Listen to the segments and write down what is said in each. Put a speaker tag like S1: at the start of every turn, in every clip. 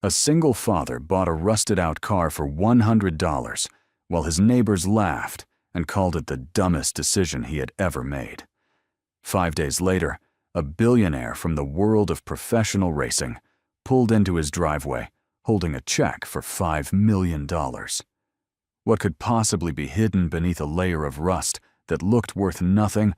S1: A single father bought a rusted-out car for $100 while his neighbors laughed and called it the dumbest decision he had ever made. 5 days later, a billionaire from the world of professional racing pulled into his driveway holding a check for $5 million. What could possibly be hidden beneath a layer of rust that looked worth nothing?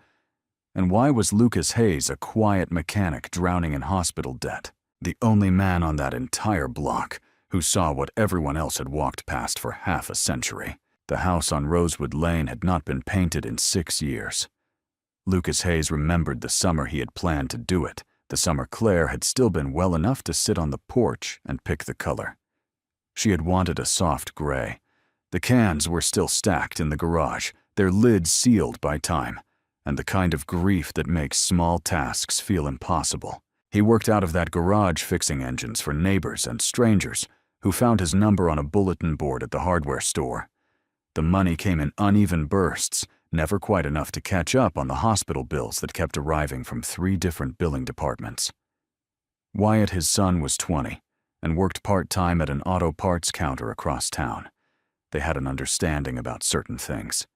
S1: And why was Lucas Hayes a quiet mechanic drowning in hospital debt? The only man on that entire block who saw what everyone else had walked past for half a century. The house on Rosewood Lane had not been painted in 6 years. Lucas Hayes remembered the summer he had planned to do it, the summer Claire had still been well enough to sit on the porch and pick the color. She had wanted a soft gray. The cans were still stacked in the garage, their lids sealed by time, and the kind of grief that makes small tasks feel impossible. He worked out of that garage fixing engines for neighbors and strangers who found his number on a bulletin board at the hardware store. The money came in uneven bursts, never quite enough to catch up on the hospital bills that kept arriving from 3 different billing departments. Wyatt, his son, was 20 and worked part-time at an auto parts counter across town. They had an understanding about certain things.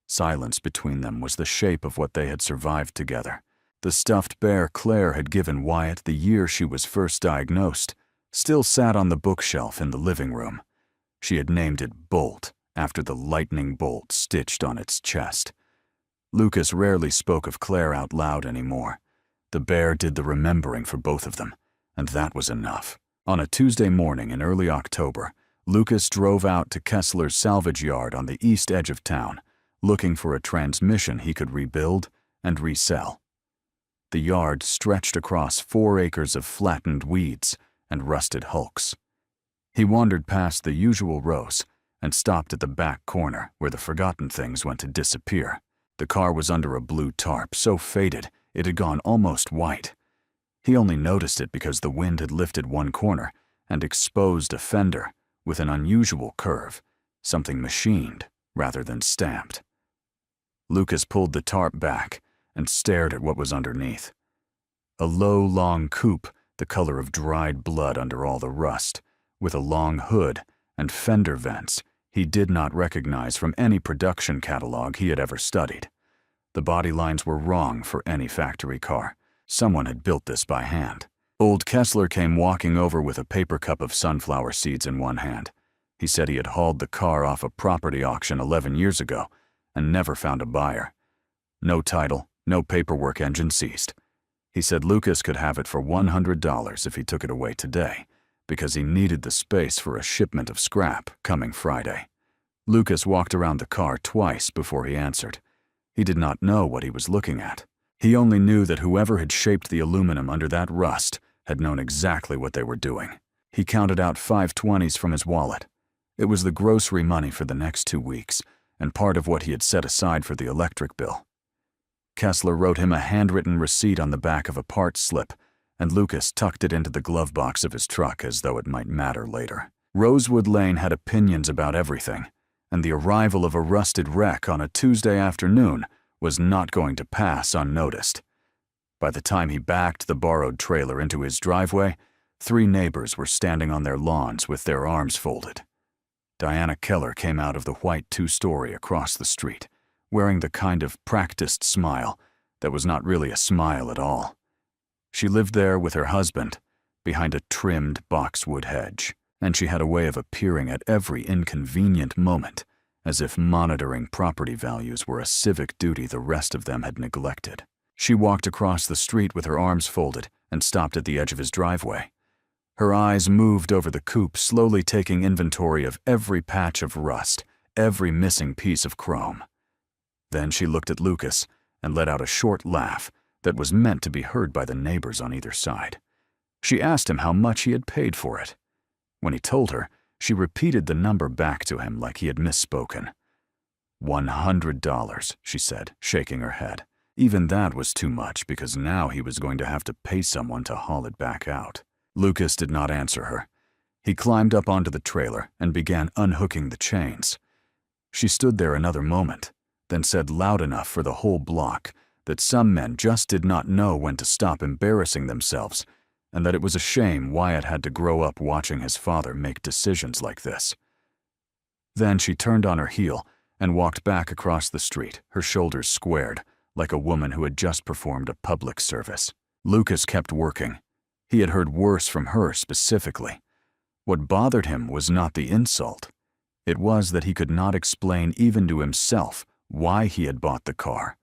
S1: Silence between them was the shape of what they had survived together. The stuffed bear Claire had given Wyatt the year she was first diagnosed still sat on the bookshelf in the living room. She had named it Bolt, after the lightning bolt stitched on its chest. Lucas rarely spoke of Claire out loud anymore. The bear did the remembering for both of them, and that was enough. On a Tuesday morning in early October, Lucas drove out to Kessler's salvage yard on the east edge of town, looking for a transmission he could rebuild and resell. The yard stretched across 4 acres of flattened weeds and rusted hulks. He wandered past the usual rows and stopped at the back corner where the forgotten things went to disappear. The car was under a blue tarp so faded it had gone almost white. He only noticed it because the wind had lifted one corner and exposed a fender with an unusual curve, something machined rather than stamped. Lucas pulled the tarp back and stared at what was underneath. A low, long coupe, the color of dried blood under all the rust, with a long hood and fender vents he did not recognize from any production catalog he had ever studied. The body lines were wrong for any factory car. Someone had built this by hand. Old Kessler came walking over with a paper cup of sunflower seeds in one hand. He said he had hauled the car off a property auction 11 years ago and never found a buyer. No title, no paperwork, engine seized. He said Lucas could have it for $100 if he took it away today, because he needed the space for a shipment of scrap coming Friday. Lucas walked around the car twice before he answered. He did not know what he was looking at. He only knew that whoever had shaped the aluminum under that rust had known exactly what they were doing. He counted out 520s from his wallet. It was the grocery money for the next 2 weeks, and part of what he had set aside for the electric bill. Kessler wrote him a handwritten receipt on the back of a parts slip, and Lucas tucked it into the glove box of his truck as though it might matter later. Rosewood Lane had opinions about everything, and the arrival of a rusted wreck on a Tuesday afternoon was not going to pass unnoticed. By the time he backed the borrowed trailer into his driveway, 3 neighbors were standing on their lawns with their arms folded. Diana Keller came out of the white 2-story across the street, wearing the kind of practiced smile that was not really a smile at all. She lived there with her husband, behind a trimmed boxwood hedge, and she had a way of appearing at every inconvenient moment, as if monitoring property values were a civic duty the rest of them had neglected. She walked across the street with her arms folded and stopped at the edge of his driveway. Her eyes moved over the coupe, slowly taking inventory of every patch of rust, every missing piece of chrome. Then she looked at Lucas and let out a short laugh that was meant to be heard by the neighbors on either side. She asked him how much he had paid for it. When he told her, she repeated the number back to him like he had misspoken. $100, she said, shaking her head. Even that was too much because now he was going to have to pay someone to haul it back out. Lucas did not answer her. He climbed up onto the trailer and began unhooking the chains. She stood there another moment, then said loud enough for the whole block that some men just did not know when to stop embarrassing themselves and that it was a shame Wyatt had to grow up watching his father make decisions like this. Then she turned on her heel and walked back across the street, her shoulders squared, like a woman who had just performed a public service. Lucas kept working. He had heard worse from her specifically. What bothered him was not the insult. It was that he could not explain even to himself why he had bought the car.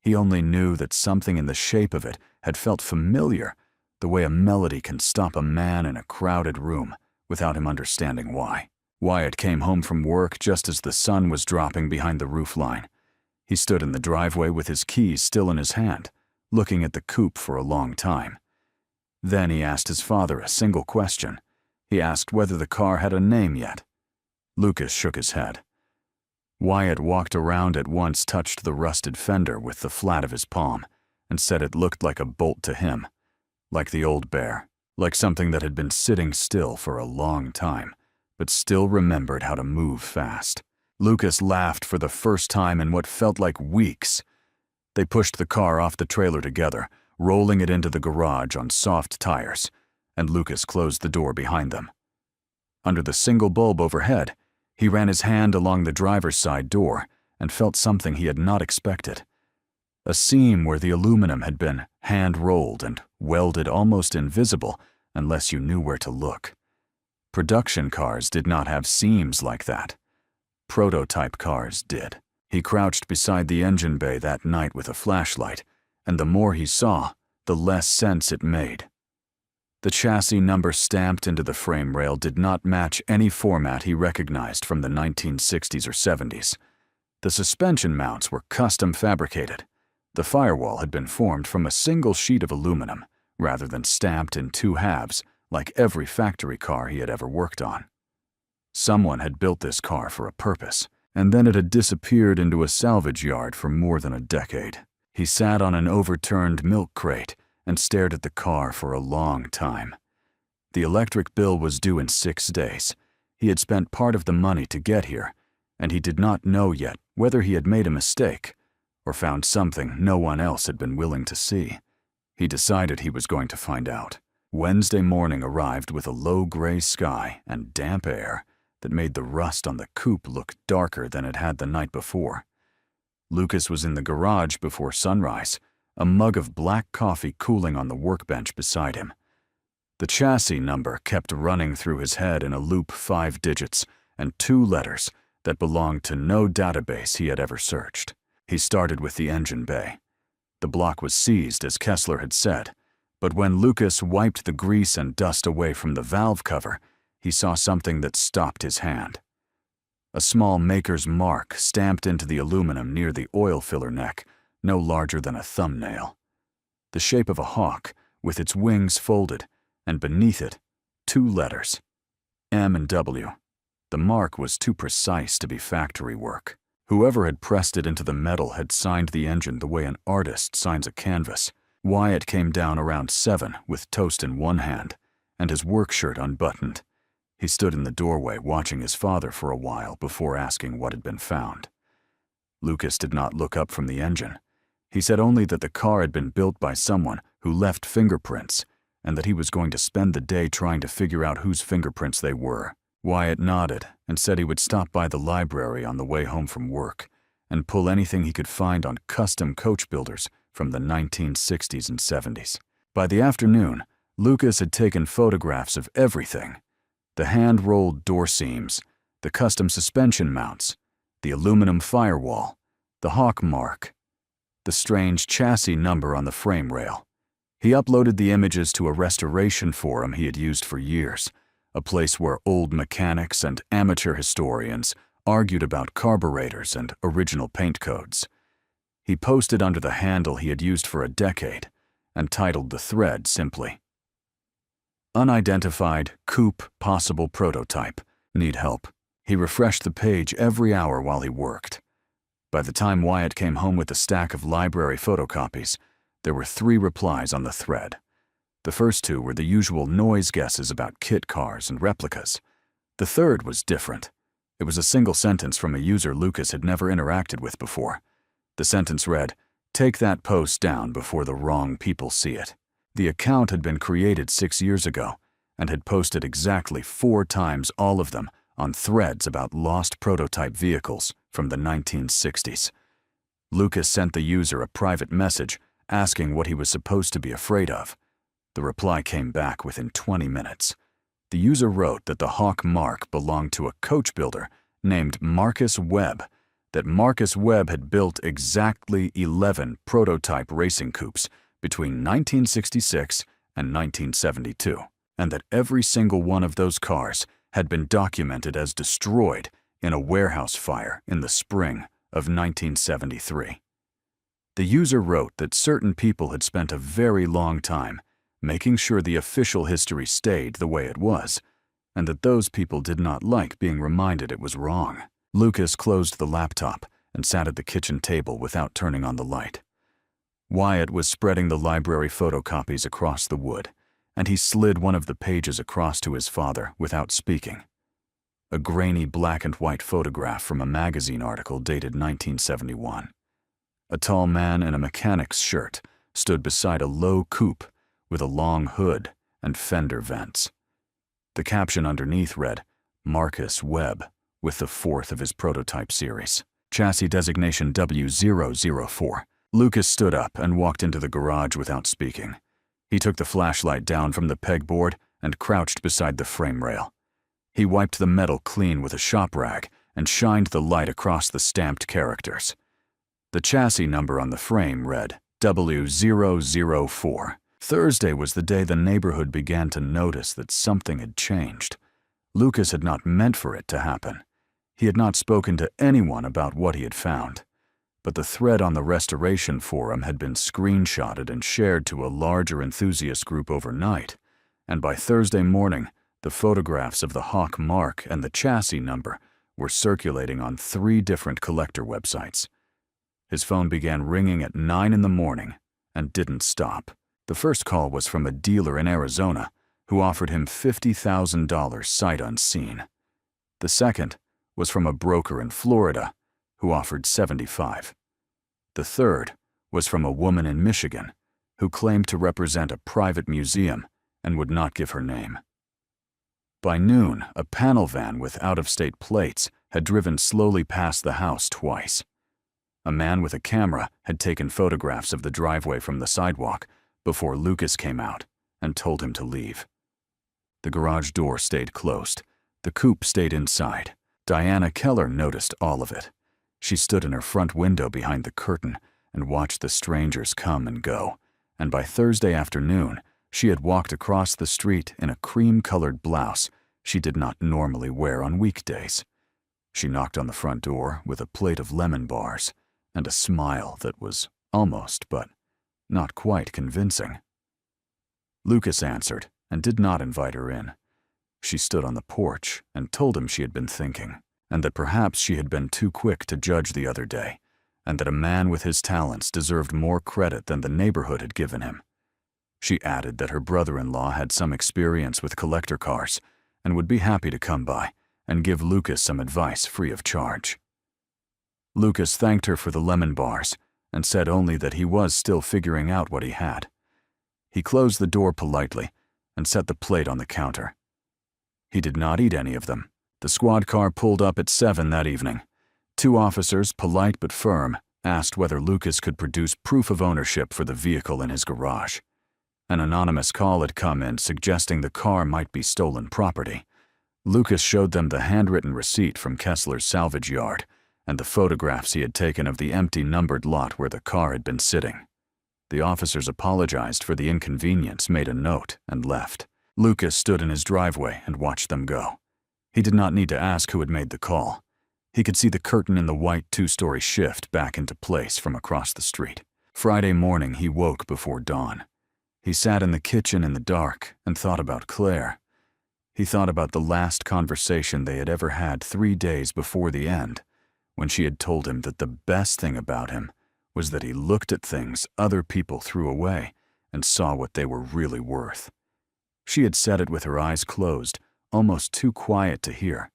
S1: He only knew that something in the shape of it had felt familiar, the way a melody can stop a man in a crowded room without him understanding why. Wyatt came home from work just as the sun was dropping behind the roofline. He stood in the driveway with his keys still in his hand, looking at the coupe for a long time. Then he asked his father a single question. He asked whether the car had a name yet. Lucas shook his head. Wyatt walked around at once, touched the rusted fender with the flat of his palm, and said it looked like a bolt to him, like the old bear, like something that had been sitting still for a long time, but still remembered how to move fast. Lucas laughed for the first time in what felt like weeks. They pushed the car off the trailer together, rolling it into the garage on soft tires, and Lucas closed the door behind them. Under the single bulb overhead, he ran his hand along the driver's side door and felt something he had not expected. A seam where the aluminum had been hand-rolled and welded almost invisible unless you knew where to look. Production cars did not have seams like that. Prototype cars did. He crouched beside the engine bay that night with a flashlight, and the more he saw, the less sense it made. The chassis number stamped into the frame rail did not match any format he recognized from the 1960s or 70s. The suspension mounts were custom fabricated. The firewall had been formed from a single sheet of aluminum, rather than stamped in two halves, like every factory car he had ever worked on. Someone had built this car for a purpose, and then it had disappeared into a salvage yard for more than a decade. He sat on an overturned milk crate and stared at the car for a long time. The electric bill was due in 6 days. He had spent part of the money to get here, and he did not know yet whether he had made a mistake or found something no one else had been willing to see. He decided he was going to find out. Wednesday morning arrived with a low gray sky and damp air that made the rust on the coupe look darker than it had the night before. Lucas was in the garage before sunrise, a mug of black coffee cooling on the workbench beside him. The chassis number kept running through his head in a loop, 5 digits and 2 letters that belonged to no database he had ever searched. He started with the engine bay. The block was seized, as Kessler had said, but when Lucas wiped the grease and dust away from the valve cover, he saw something that stopped his hand. A small maker's mark stamped into the aluminum near the oil filler neck, no larger than a thumbnail. The shape of a hawk, with its wings folded, and beneath it, 2 letters, M and W. The mark was too precise to be factory work. Whoever had pressed it into the metal had signed the engine the way an artist signs a canvas. Wyatt came down around 7 with toast in one hand and his work shirt unbuttoned. He stood in the doorway watching his father for a while before asking what had been found. Lucas did not look up from the engine. He said only that the car had been built by someone who left fingerprints and that he was going to spend the day trying to figure out whose fingerprints they were. Wyatt nodded and said he would stop by the library on the way home from work and pull anything he could find on custom coach builders from the 1960s and 70s. By the afternoon, Lucas had taken photographs of everything: the hand-rolled door seams, the custom suspension mounts, the aluminum firewall, the hawk mark, the strange chassis number on the frame rail. He uploaded the images to a restoration forum he had used for years, a place where old mechanics and amateur historians argued about carburetors and original paint codes. He posted under the handle he had used for a decade and titled the thread simply, "Unidentified coupe possible prototype. Need help." He refreshed the page every hour while he worked. By the time Wyatt came home with a stack of library photocopies, there were 3 replies on the thread. The first 2 were the usual noise guesses about kit cars and replicas. The third was different. It was a single sentence from a user Lucas had never interacted with before. The sentence read, "Take that post down before the wrong people see it." The account had been created 6 years ago and had posted exactly 4 times all of them on threads about lost prototype vehicles from the 1960s. Lucas sent the user a private message asking what he was supposed to be afraid of. The reply came back within 20 minutes. The user wrote that the Hawk Mark belonged to a coach builder named Marcus Webb, that Marcus Webb had built exactly 11 prototype racing coupes between 1966 and 1972, and that every single one of those cars had been documented as destroyed in a warehouse fire in the spring of 1973. The user wrote that certain people had spent a very long time making sure the official history stayed the way it was, and that those people did not like being reminded it was wrong. Lucas closed the laptop and sat at the kitchen table without turning on the light. Wyatt was spreading the library photocopies across the wood, and he slid one of the pages across to his father without speaking. A grainy black and white photograph from a magazine article dated 1971. A tall man in a mechanic's shirt stood beside a low coupe with a long hood and fender vents. The caption underneath read, Marcus Webb, with the 4th of his prototype series. Chassis designation W004. Lucas stood up and walked into the garage without speaking. He took the flashlight down from the pegboard and crouched beside the frame rail. He wiped the metal clean with a shop rag and shined the light across the stamped characters. The chassis number on the frame read W004. Thursday was the day the neighborhood began to notice that something had changed. Lucas had not meant for it to happen. He had not spoken to anyone about what he had found. But the thread on the restoration forum had been screenshotted and shared to a larger enthusiast group overnight, and by Thursday morning, the photographs of the Hawk Mark and the chassis number were circulating on 3 different collector websites. His phone began ringing at 9 in the morning and didn't stop. The first call was from a dealer in Arizona who offered him $50,000 sight unseen. The second was from a broker in Florida who offered $75,000. The third was from a woman in Michigan who claimed to represent a private museum and would not give her name. By noon, a panel van with out-of-state plates had driven slowly past the house twice. A man with a camera had taken photographs of the driveway from the sidewalk before Lucas came out and told him to leave. The garage door stayed closed. The coupe stayed inside. Diana Keller noticed all of it. She stood in her front window behind the curtain and watched the strangers come and go, and by Thursday afternoon, she had walked across the street in a cream-colored blouse she did not normally wear on weekdays. She knocked on the front door with a plate of lemon bars and a smile that was almost, but not quite convincing. Lucas answered and did not invite her in. She stood on the porch and told him she had been thinking, and that perhaps she had been too quick to judge the other day, and that a man with his talents deserved more credit than the neighborhood had given him. She added that her brother-in-law had some experience with collector cars and would be happy to come by and give Lucas some advice free of charge. Lucas thanked her for the lemon bars and said only that he was still figuring out what he had. He closed the door politely and set the plate on the counter. He did not eat any of them. The squad car pulled up at 7 that evening. 2 officers, polite but firm, asked whether Lucas could produce proof of ownership for the vehicle in his garage. An anonymous call had come in suggesting the car might be stolen property. Lucas showed them the handwritten receipt from Kessler's salvage yard and the photographs he had taken of the empty numbered lot where the car had been sitting. The officers apologized for the inconvenience, made a note, and left. Lucas stood in his driveway and watched them go. He did not need to ask who had made the call. He could see the curtain in the white 2-story shift back into place from across the street. Friday morning, he woke before dawn. He sat in the kitchen in the dark and thought about Claire. He thought about the last conversation they had ever had 3 days before the end, when she had told him that the best thing about him was that he looked at things other people threw away and saw what they were really worth. She had said it with her eyes closed, almost too quiet to hear.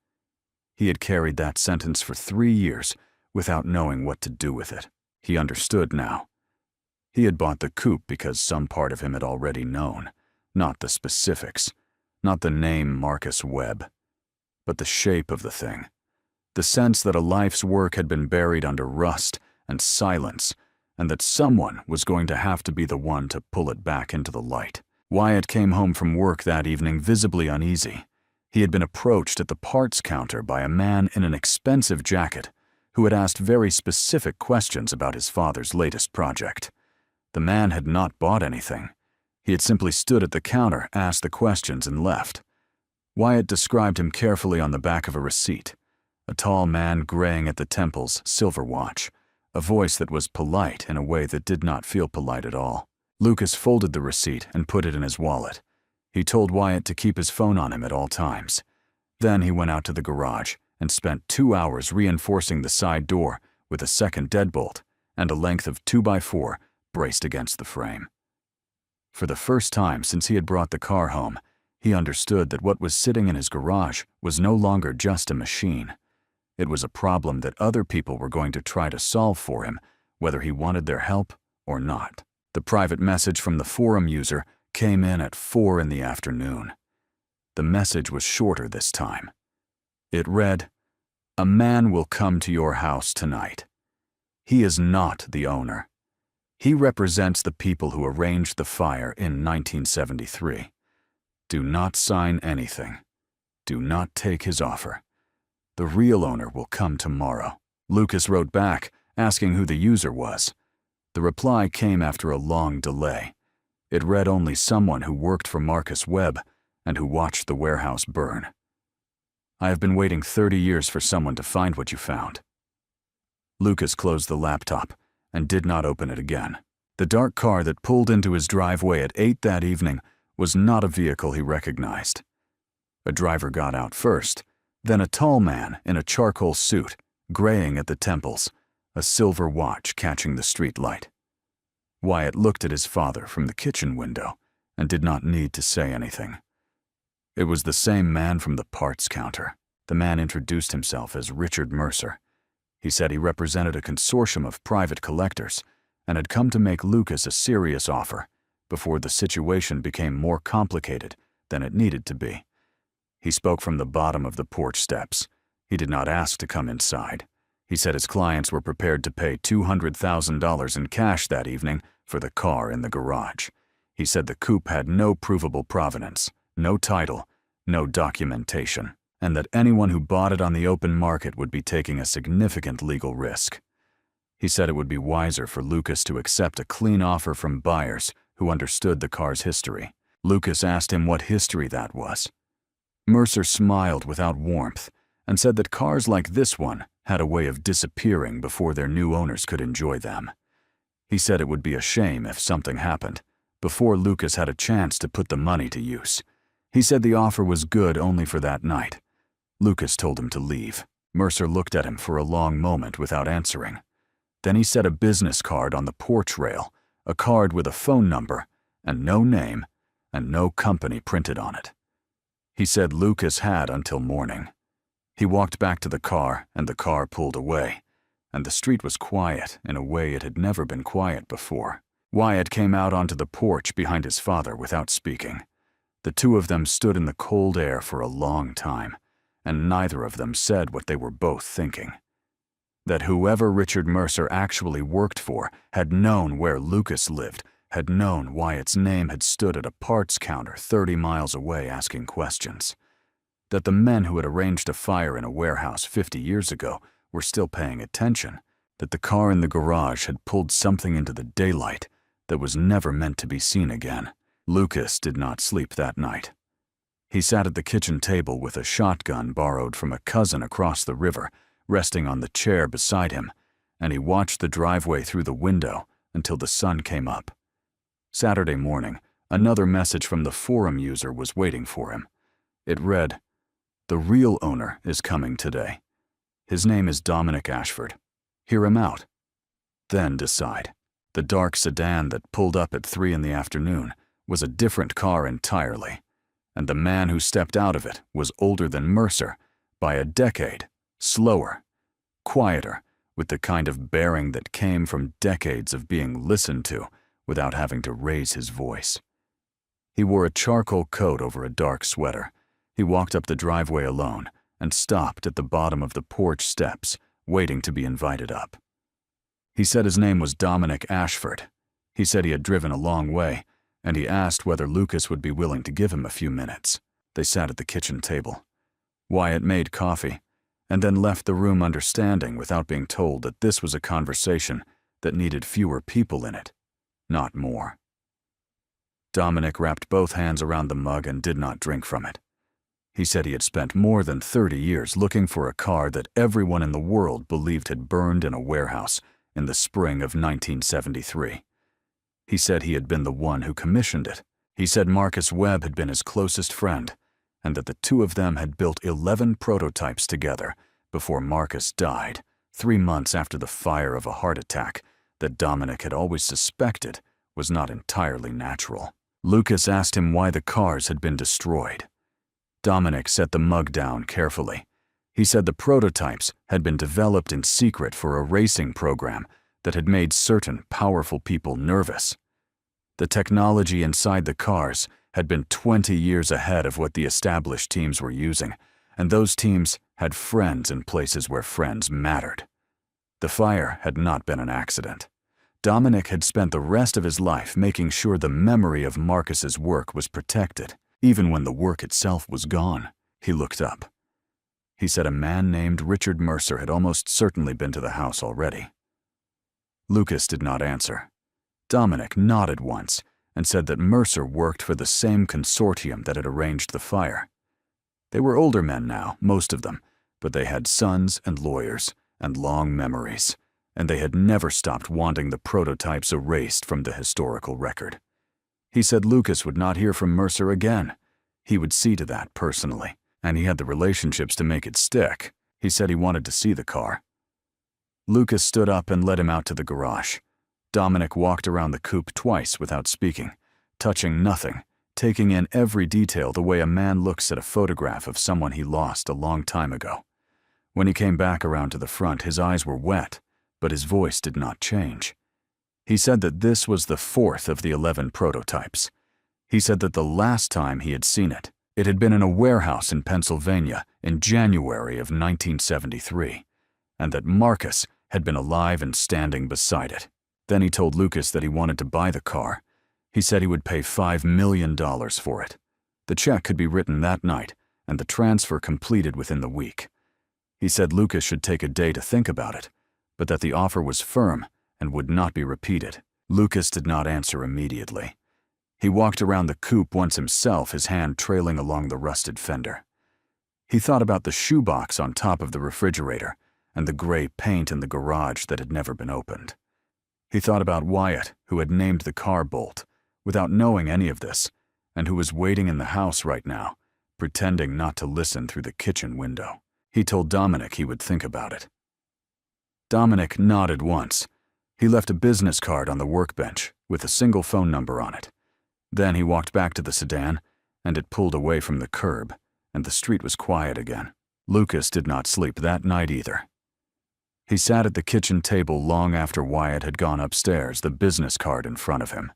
S1: He had carried that sentence for 3 years without knowing what to do with it. He understood now. He had bought the coupe because some part of him had already known, not the specifics, not the name Marcus Webb, but the shape of the thing, the sense that a life's work had been buried under rust and silence, and that someone was going to have to be the one to pull it back into the light. Wyatt came home from work that evening visibly uneasy. He had been approached at the parts counter by a man in an expensive jacket who had asked very specific questions about his father's latest project. The man had not bought anything. He had simply stood at the counter, asked the questions, and left. Wyatt described him carefully on the back of a receipt. A tall man graying at the temples, silver watch, a voice that was polite in a way that did not feel polite at all. Lucas folded the receipt and put it in his wallet. He told Wyatt to keep his phone on him at all times. Then he went out to the garage and spent 2 hours reinforcing the side door with a second deadbolt and a length of 2x4 braced against the frame. For the first time since he had brought the car home, he understood that what was sitting in his garage was no longer just a machine. It was a problem that other people were going to try to solve for him, whether he wanted their help or not. The private message from the forum user came in at 4 in the afternoon. The message was shorter this time. It read, "A man will come to your house tonight. He is not the owner. He represents the people who arranged the fire in 1973. Do not sign anything. Do not take his offer. The real owner will come tomorrow." Lucas wrote back, asking who the user was. The reply came after a long delay. It read only someone who worked for Marcus Webb and who watched the warehouse burn. "I have been waiting 30 years for someone to find what you found." Lucas closed the laptop and did not open it again. The dark car that pulled into his driveway at 8 that evening was not a vehicle he recognized. A driver got out first, then a tall man in a charcoal suit, graying at the temples, a silver watch catching the street light. Wyatt looked at his father from the kitchen window and did not need to say anything. It was the same man from the parts counter. The man introduced himself as Richard Mercer. He said he represented a consortium of private collectors and had come to make Lucas a serious offer before the situation became more complicated than it needed to be. He spoke from the bottom of the porch steps. He did not ask to come inside. He said his clients were prepared to pay $200,000 in cash that evening for the car in the garage. He said the coupe had no provable provenance, no title, no documentation, and that anyone who bought it on the open market would be taking a significant legal risk. He said it would be wiser for Lucas to accept a clean offer from buyers who understood the car's history. Lucas asked him what history that was. Mercer smiled without warmth and said that cars like this one had a way of disappearing before their new owners could enjoy them. He said it would be a shame if something happened before Lucas had a chance to put the money to use. He said the offer was good only for that night. Lucas told him to leave. Mercer looked at him for a long moment without answering. Then he set a business card on the porch rail, a card with a phone number and no name and no company printed on it. He said Lucas had until morning. He walked back to the car and the car pulled away, and the street was quiet in a way it had never been quiet before. Wyatt came out onto the porch behind his father without speaking. The two of them stood in the cold air for a long time, and neither of them said what they were both thinking. That whoever Richard Mercer actually worked for had known where Lucas lived, had known Wyatt's name had stood at a parts counter 30 miles away asking questions. That the men who had arranged a fire in a warehouse 50 years ago were still paying attention. That the car in the garage had pulled something into the daylight that was never meant to be seen again. Lucas did not sleep that night. He sat at the kitchen table with a shotgun borrowed from a cousin across the river, resting on the chair beside him, and he watched the driveway through the window until the sun came up. Saturday morning, another message from the forum user was waiting for him. It read, "The real owner is coming today. His name is Dominic Ashford. Hear him out. Then decide." The dark sedan that pulled up at 3 in the afternoon was a different car entirely, and the man who stepped out of it was older than Mercer by a decade, slower, quieter, with the kind of bearing that came from decades of being listened to without having to raise his voice. He wore a charcoal coat over a dark sweater. He walked up the driveway alone and stopped at the bottom of the porch steps, waiting to be invited up. He said his name was Dominic Ashford. He said he had driven a long way, and he asked whether Lucas would be willing to give him a few minutes. They sat at the kitchen table. Wyatt made coffee, and then left the room understanding without being told that this was a conversation that needed fewer people in it, not more. Dominic wrapped both hands around the mug and did not drink from it. He said he had spent more than 30 years looking for a car that everyone in the world believed had burned in a warehouse in the spring of 1973. He said he had been the one who commissioned it. He said Marcus Webb had been his closest friend, and that the two of them had built 11 prototypes together before Marcus died, 3 months after the fire of a heart attack that Dominic had always suspected was not entirely natural. Lucas asked him why the cars had been destroyed. Dominic set the mug down carefully. He said the prototypes had been developed in secret for a racing program that had made certain powerful people nervous. The technology inside the cars had been 20 years ahead of what the established teams were using, and those teams had friends in places where friends mattered. The fire had not been an accident. Dominic had spent the rest of his life making sure the memory of Marcus's work was protected, even when the work itself was gone. He looked up. He said a man named Richard Mercer had almost certainly been to the house already. Lucas did not answer. Dominic nodded once and said that Mercer worked for the same consortium that had arranged the fire. They were older men now, most of them, but they had sons and lawyers and long memories, and they had never stopped wanting the prototypes erased from the historical record. He said Lucas would not hear from Mercer again. He would see to that personally, and he had the relationships to make it stick. He said he wanted to see the car. Lucas stood up and led him out to the garage. Dominic walked around the coupe twice without speaking, touching nothing, taking in every detail the way a man looks at a photograph of someone he lost a long time ago. When he came back around to the front, his eyes were wet, but his voice did not change. He said that this was the 4th of the 11 prototypes. He said that the last time he had seen it, it had been in a warehouse in Pennsylvania in January of 1973, and that Marcus had been alive and standing beside it. Then he told Lucas that he wanted to buy the car. He said he would pay $5 million for it. The check could be written that night, and the transfer completed within the week. He said Lucas should take a day to think about it, but that the offer was firm and would not be repeated. Lucas did not answer immediately. He walked around the coupe once himself, his hand trailing along the rusted fender. He thought about the shoebox on top of the refrigerator and the gray paint in the garage that had never been opened. He thought about Wyatt, who had named the car Bolt, without knowing any of this, and who was waiting in the house right now, pretending not to listen through the kitchen window. He told Dominic he would think about it. Dominic nodded once. He left a business card on the workbench with a single phone number on it. Then he walked back to the sedan, and it pulled away from the curb, and the street was quiet again. Lucas did not sleep that night either. He sat at the kitchen table long after Wyatt had gone upstairs, the business card in front of him.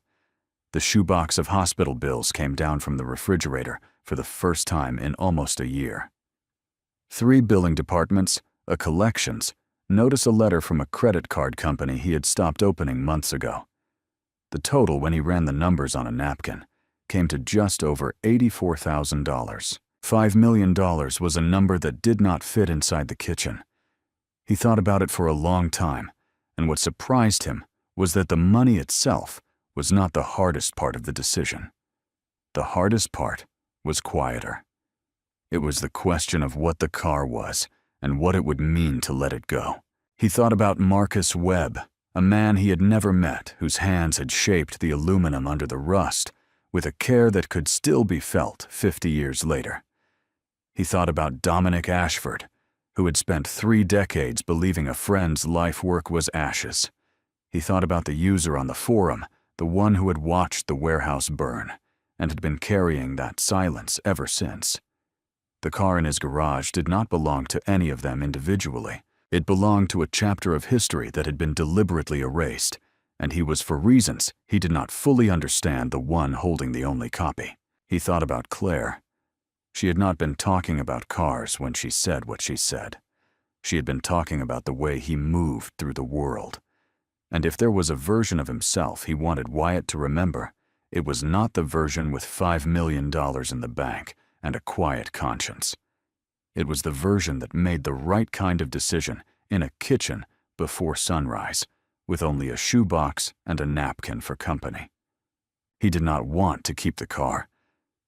S1: The shoebox of hospital bills came down from the refrigerator for the first time in almost a year. 3 billing departments, a collections, notice a letter from a credit card company he had stopped opening months ago. The total, when he ran the numbers on a napkin, came to just over $84,000. $5 million was a number that did not fit inside the kitchen. He thought about it for a long time, and what surprised him was that the money itself was not the hardest part of the decision. The hardest part was quieter. It was the question of what the car was and what it would mean to let it go. He thought about Marcus Webb, a man he had never met whose hands had shaped the aluminum under the rust with a care that could still be felt 50 years later. He thought about Dominic Ashford, who had spent 3 decades believing a friend's life work was ashes. He thought about the user on the forum, the one who had watched the warehouse burn, and had been carrying that silence ever since. The car in his garage did not belong to any of them individually. It belonged to a chapter of history that had been deliberately erased, and he was for reasons he did not fully understand the one holding the only copy. He thought about Claire. She had not been talking about cars when she said what she said. She had been talking about the way he moved through the world. And if there was a version of himself he wanted Wyatt to remember, it was not the version with $5 million in the bank and a quiet conscience. It was the version that made the right kind of decision in a kitchen before sunrise, with only a shoebox and a napkin for company. He did not want to keep the car.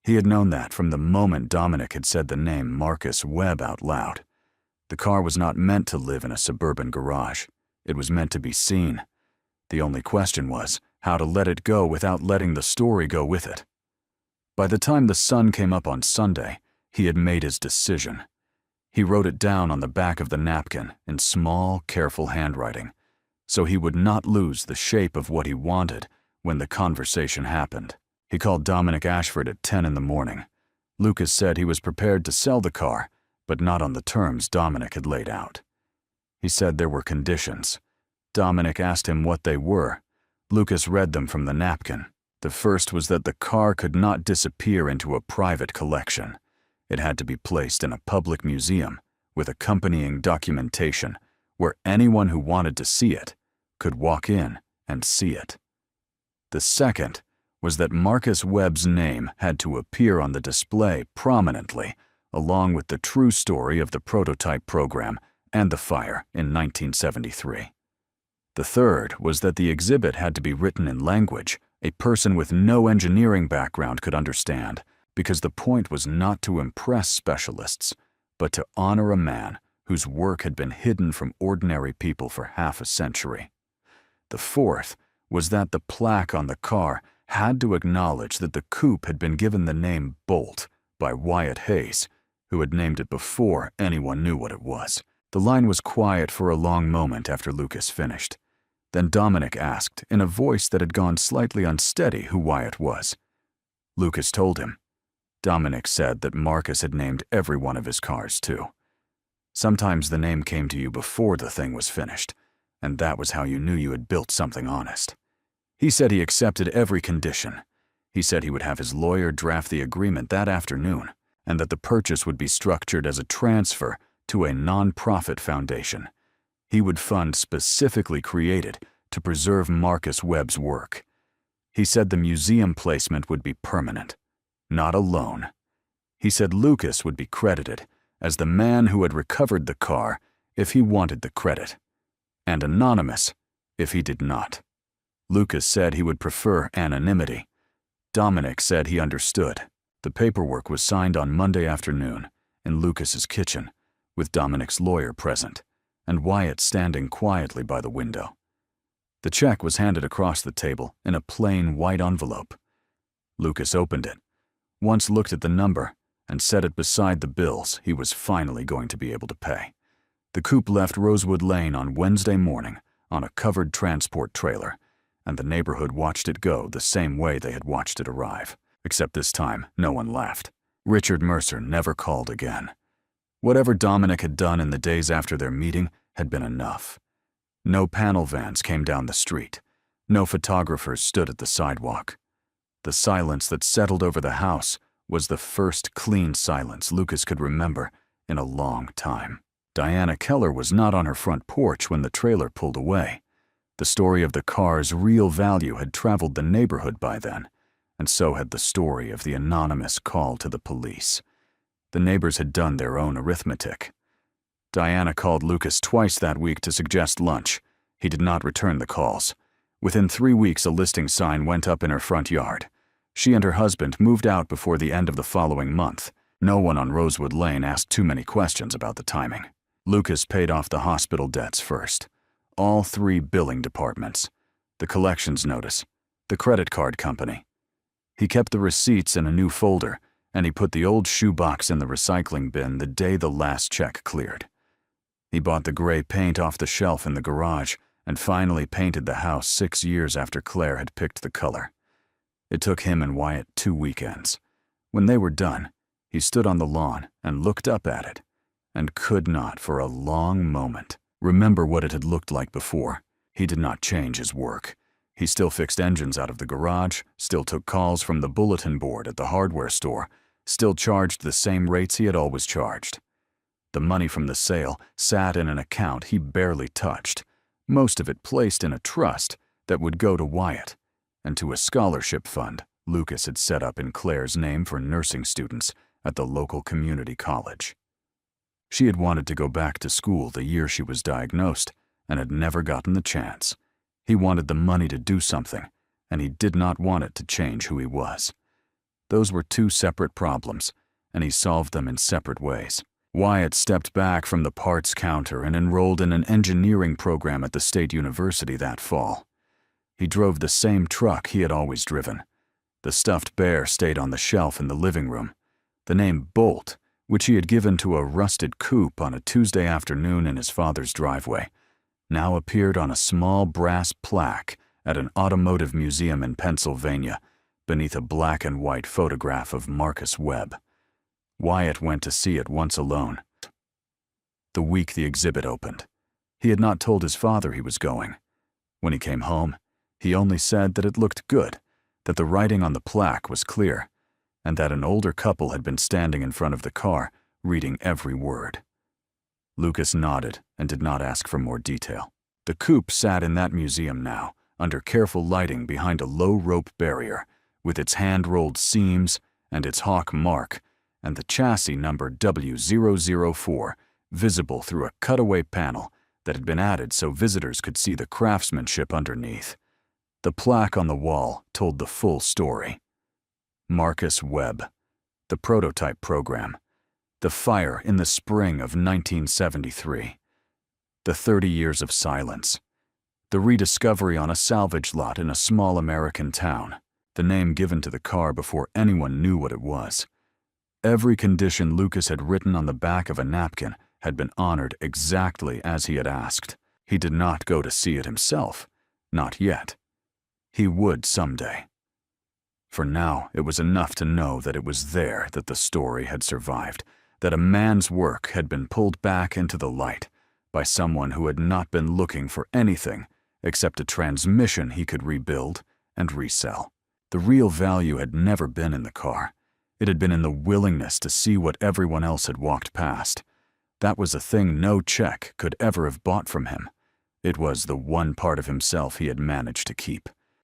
S1: He had known that from the moment Dominic had said the name Marcus Webb out loud. The car was not meant to live in a suburban garage. It was meant to be seen. The only question was how to let it go without letting the story go with it. By the time the sun came up on Sunday, he had made his decision. He wrote it down on the back of the napkin in small, careful handwriting, so he would not lose the shape of what he wanted when the conversation happened. He called Dominic Ashford at 10 in the morning. Lucas said he was prepared to sell the car, but not on the terms Dominic had laid out. He said there were conditions. Dominic asked him what they were. Lucas read them from the napkin. The first was that the car could not disappear into a private collection. It had to be placed in a public museum with accompanying documentation where anyone who wanted to see it could walk in and see it. The second was that Marcus Webb's name had to appear on the display prominently, along with the true story of the prototype program and the fire in 1973. The third was that the exhibit had to be written in language a person with no engineering background could understand, because the point was not to impress specialists, but to honor a man whose work had been hidden from ordinary people for half a century. The fourth was that the plaque on the car had to acknowledge that the coupe had been given the name Bolt by Wyatt Hayes, who had named it before anyone knew what it was. The line was quiet for a long moment after Lucas finished. Then Dominic asked, in a voice that had gone slightly unsteady, who Wyatt was. Lucas told him. Dominic said that Marcus had named every one of his cars, too. Sometimes the name came to you before the thing was finished, and that was how you knew you had built something honest. He said he accepted every condition. He said he would have his lawyer draft the agreement that afternoon, and that the purchase would be structured as a transfer to a non-profit foundation. He would fund specifically created to preserve Marcus Webb's work. He said the museum placement would be permanent, not a loan. He said Lucas would be credited as the man who had recovered the car if he wanted the credit, and anonymous if he did not. Lucas said he would prefer anonymity. Dominic said he understood. The paperwork was signed on Monday afternoon in Lucas's kitchen, with Dominic's lawyer present, and Wyatt standing quietly by the window. The check was handed across the table in a plain white envelope. Lucas opened it, once looked at the number, and set it beside the bills he was finally going to be able to pay. The coupe left Rosewood Lane on Wednesday morning on a covered transport trailer, and the neighborhood watched it go the same way they had watched it arrive, except this time no one laughed. Richard Mercer never called again. Whatever Dominic had done in the days after their meeting had been enough. No panel vans came down the street. No photographers stood at the sidewalk. The silence that settled over the house was the first clean silence Lucas could remember in a long time. Diana Keller was not on her front porch when the trailer pulled away. The story of the car's real value had traveled the neighborhood by then, and so had the story of the anonymous call to the police. The neighbors had done their own arithmetic. Diana called Lucas twice that week to suggest lunch. He did not return the calls. Within 3 weeks, a listing sign went up in her front yard. She and her husband moved out before the end of the following month. No one on Rosewood Lane asked too many questions about the timing. Lucas paid off the hospital debts first. All 3 billing departments, the collections notice, the credit card company. He kept the receipts in a new folder, and he put the old shoebox in the recycling bin the day the last check cleared. He bought the gray paint off the shelf in the garage and finally painted the house 6 years after Claire had picked the color. It took him and Wyatt 2 weekends. When they were done, he stood on the lawn and looked up at it, and could not, for a long moment, remember what it had looked like before. He did not change his work. He still fixed engines out of the garage, still took calls from the bulletin board at the hardware store, still charged the same rates he had always charged. The money from the sale sat in an account he barely touched, most of it placed in a trust that would go to Wyatt, and to a scholarship fund Lucas had set up in Claire's name for nursing students at the local community college. She had wanted to go back to school the year she was diagnosed and had never gotten the chance. He wanted the money to do something, and he did not want it to change who he was. Those were two separate problems, and he solved them in separate ways. Wyatt stepped back from the parts counter and enrolled in an engineering program at the State University that fall. He drove the same truck he had always driven. The stuffed bear stayed on the shelf in the living room. The name Bolt, which he had given to a rusted coupe on a Tuesday afternoon in his father's driveway, now appeared on a small brass plaque at an automotive museum in Pennsylvania beneath a black and white photograph of Marcus Webb. Wyatt went to see it once alone. The week the exhibit opened. He had not told his father he was going. When he came home, he only said that it looked good, that the writing on the plaque was clear, and that an older couple had been standing in front of the car, reading every word. Lucas nodded and did not ask for more detail. The coupe sat in that museum now, under careful lighting behind a low rope barrier, with its hand-rolled seams and its hawk mark, and the chassis number W004 visible through a cutaway panel that had been added so visitors could see the craftsmanship underneath. The plaque on the wall told the full story. Marcus Webb, the prototype program, the fire in the spring of 1973, the 30 years of silence, the rediscovery on a salvage lot in a small American town, the name given to the car before anyone knew what it was. Every condition Lucas had written on the back of a napkin had been honored exactly as he had asked. He did not go to see it himself, not yet. He would someday. For now, it was enough to know that it was there that the story had survived, that a man's work had been pulled back into the light by someone who had not been looking for anything except a transmission he could rebuild and resell. The real value had never been in the car. It had been in the willingness to see what everyone else had walked past. That was a thing no check could ever have bought from him. It was the one part of himself he had managed to keep.